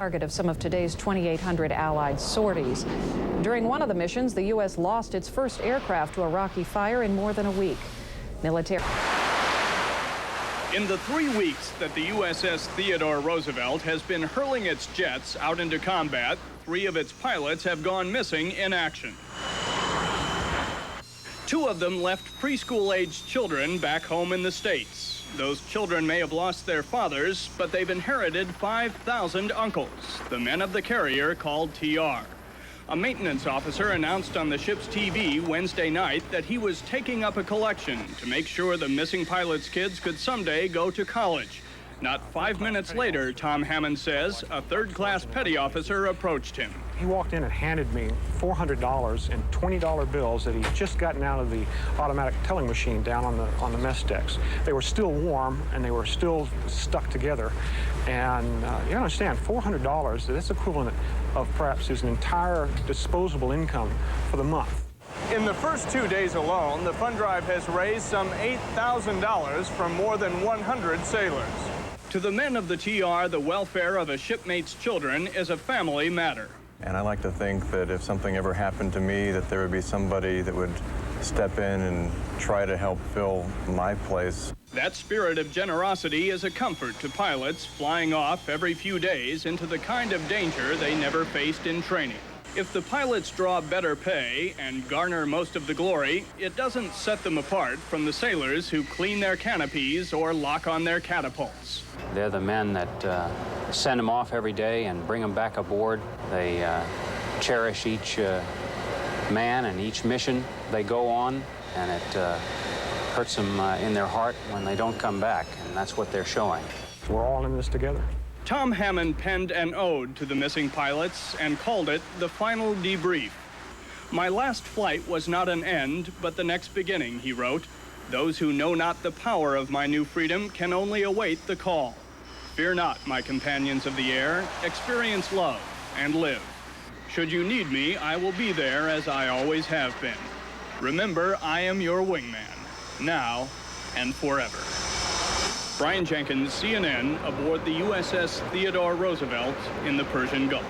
Target of some of today's 2,800 Allied sorties. During one of the missions, the U.S. lost its first aircraft to Iraqi fire in more than a week. Military. In the 3 weeks that the USS Theodore Roosevelt has been hurling its jets out into combat, 3 of its pilots have gone missing in action. 2 of them left preschool-aged children back home in the States. Those children may have lost their fathers, but they've inherited 5,000 uncles, the men of the carrier called TR. A maintenance officer announced on the ship's TV Wednesday night that he was taking up a collection to make sure the missing pilots' kids could someday go to college. Not 5 minutes later, Tom Hamman says, a third-class petty officer approached him. He walked in and handed me $400 in $20 bills that he'd just gotten out of the automatic telling machine down on the mess decks. They were still warm and they were still stuck together. And you understand, $400, that's equivalent of perhaps his entire disposable income for the month. In the first 2 days alone, the fund drive has raised some $8,000 from more than 100 sailors. To the men of the TR, the welfare of a shipmate's children is a family matter. And I like to think that if something ever happened to me, that there would be somebody that would step in and try to help fill my place. That spirit of generosity is a comfort to pilots flying off every few days into the kind of danger they never faced in training. If the pilots draw better pay and garner most of the glory, it doesn't set them apart from the sailors who clean their canopies or lock on their catapults. They're the men that send them off every day and bring them back aboard. They cherish each man and each mission they go on, and it hurts them in their heart when they don't come back, and that's what they're showing. We're all in this together. Tom Hamman penned an ode to the missing pilots and called it the Final Debrief. My last flight was not an end, but the next beginning, he wrote. Those who know not the power of my new freedom can only await the call. Fear not, my companions of the air, experience love and live. Should you need me, I will be there as I always have been. Remember, I am your wingman, now and forever. Brian Jenkins, CNN, aboard the USS Theodore Roosevelt in the Persian Gulf.